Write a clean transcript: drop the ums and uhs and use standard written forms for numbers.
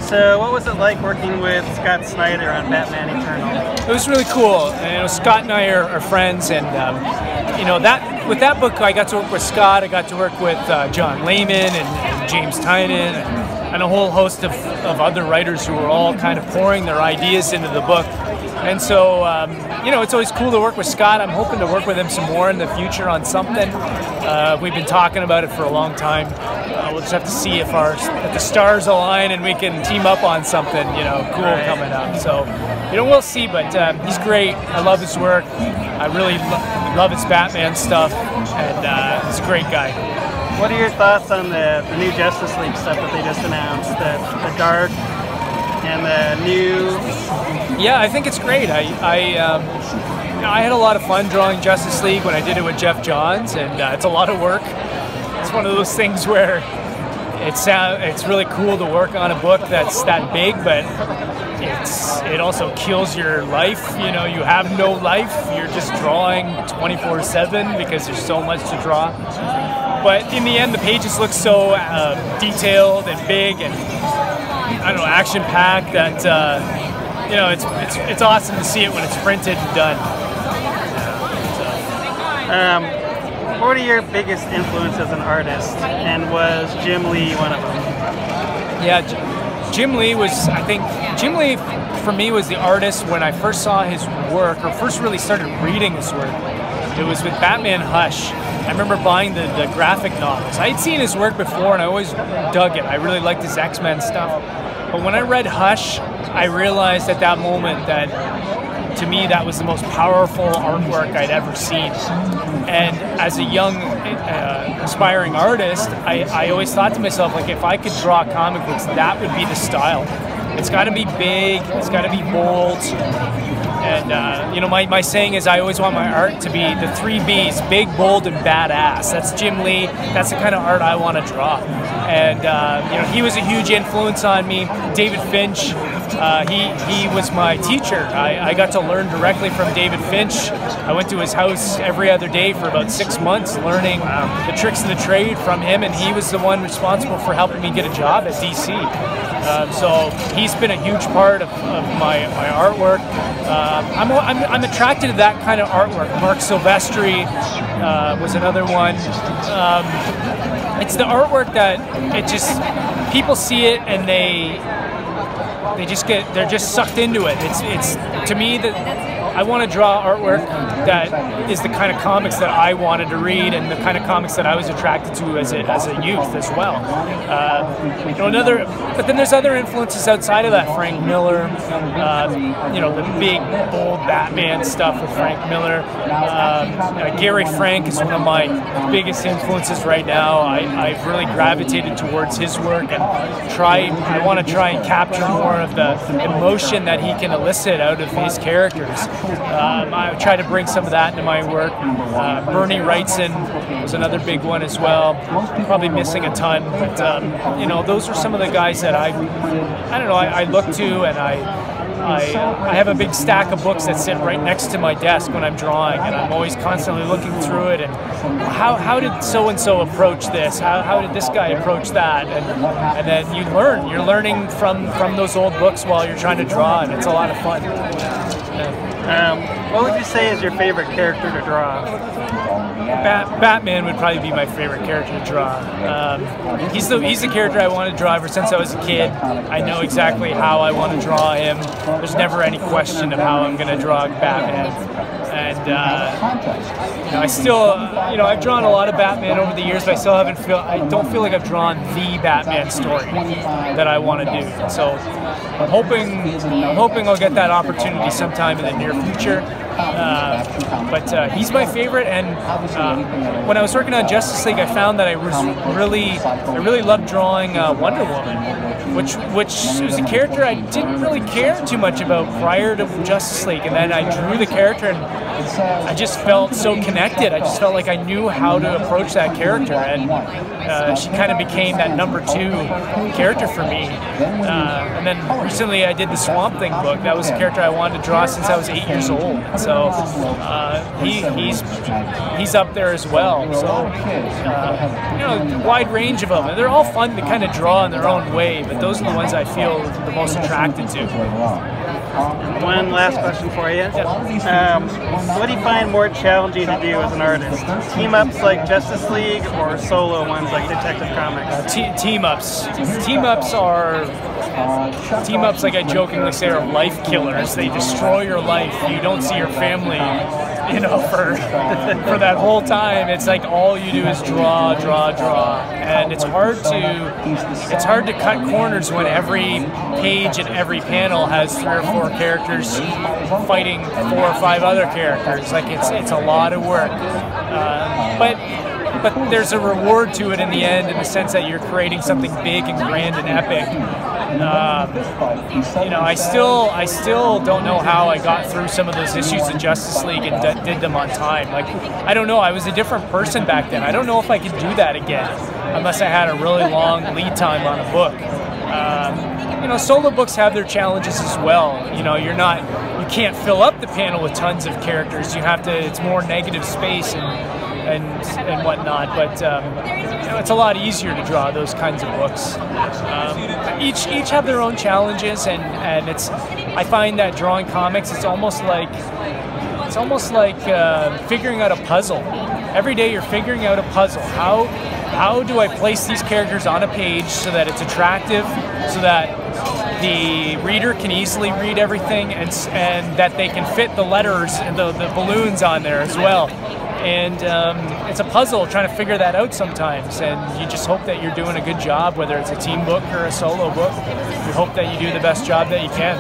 So what was it like working with Scott Snyder on Batman Eternal? It was really cool. And, Scott and I are friends, and with that book, I got to work with Scott. I got to work with John Layman and James Tynan and a whole host of other writers who were all kind of pouring their ideas into the book. And so, it's always cool to work with Scott. I'm hoping to work with him some more in the future on something. We've been talking about it for a long time. We'll just have to see if the stars align and we can team up on something, cool coming up. So, we'll see. But he's great. I love his work. I really love his Batman stuff, and he's a great guy. What are your thoughts on the new Justice League stuff that they just announced? The dark and the new. Yeah, I think it's great. I had a lot of fun drawing Justice League when I did it with Jeff Johns, and it's a lot of work. It's one of those things where it's really cool to work on a book that's that big, but it also kills your life. You have no life. You're just drawing 24/7 because there's so much to draw. But in the end, the pages look so detailed and big and action-packed that it's awesome to see it when it's printed and done. What are your biggest influences as an artist, and was Jim Lee one of them? Yeah, Jim Lee for me was the artist when I first saw his work, or first really started reading his work. It was with Batman Hush. I remember buying the graphic novels. I had seen his work before and I always dug it. I really liked his X-Men stuff. But when I read Hush, I realized at that moment that, to me, that was the most powerful artwork I'd ever seen. And as a young, aspiring artist, I always thought to myself, like, if I could draw comic books, that would be the style. It's got to be big, it's got to be bold. And, my saying is I always want my art to be the 3 Bs, big, bold, and badass. That's Jim Lee. That's the kind of art I want to draw. And, he was a huge influence on me. David Finch, he was my teacher. I got to learn directly from David Finch. I went to his house every other day for about 6 months, learning the tricks of the trade from him, and he was the one responsible for helping me get a job at DC. So he's been a huge part of my artwork. I'm attracted to that kind of artwork. Mark Silvestri was another one. It's the artwork that people see it and they're just sucked into it. It's to me that I want to draw artwork that is the kind of comics that I wanted to read and the kind of comics that I was attracted to as a youth as well. But then there's other influences outside of that. Frank Miller, the big, bold Batman stuff with Frank Miller. Gary Frank is one of my biggest influences right now. I've really gravitated towards his work and I want to try and capture more of the emotion that he can elicit out of his characters. I try to bring some of that into my work. Bernie Wrightson was another big one as well. Probably missing a ton, but those are some of the guys that I look to, and I have a big stack of books that sit right next to my desk when I'm drawing, and I'm always constantly looking through it and how did so-and-so approach this? How did this guy approach that? And then you learn. You're learning from those old books while you're trying to draw, and it's a lot of fun. What would you say is your favorite character to draw? Batman would probably be my favorite character to draw. He's the character I want to draw ever since I was a kid. I know exactly how I want to draw him. There's never any question of how I'm going to draw Batman. And I've drawn a lot of Batman over the years, but I don't feel like I've drawn the Batman story that I want to do. So I'm hoping I'll get that opportunity sometime in the near future. But he's my favorite, and when I was working on Justice League, I found that I really loved drawing Wonder Woman, which was a character I didn't really care too much about prior to Justice League, and then I drew the character and I just felt so connected. I just felt like I knew how to approach that character, and she kind of became that #2 character for me. And then recently I did the Swamp Thing book. That was a character I wanted to draw since I was 8 years old. So So he's up there as well. So you know, wide range of them, and they're all fun to kind of draw in their own way. But those are the ones I feel the most attracted to. One last question for you. What do you find more challenging to do as an artist? Team-ups like Justice League or solo ones like Detective Comics? Team-ups. Team-ups, like I jokingly say, are life killers. They destroy your life. You don't see your family, you know, for that whole time. It's like all you do is draw, and it's hard to cut corners when every page and every panel has 3 or 4 characters fighting 4 or 5 other characters. Like it's a lot of work, but there's a reward to it in the end, in the sense that you're creating something big and grand and epic. You know, I still don't know how I got through some of those issues of Justice League and did them on time. Like, I don't know, I was a different person back then. I don't know if I could do that again, unless I had a really long lead time on a book. You know, solo books have their challenges as well. You know, you can't fill up the panel with tons of characters. You have to, it's more negative space and whatnot, but you know, it's a lot easier to draw those kinds of books. Each have their own challenges, and I find that drawing comics, it's almost like figuring out a puzzle. Every day you're figuring out a puzzle. How do I place these characters on a page so that it's attractive, so that the reader can easily read everything, and that they can fit the letters and the balloons on there as well. And it's a puzzle trying to figure that out sometimes, and you just hope that you're doing a good job, whether it's a team book or a solo book. You hope that you do the best job that you can.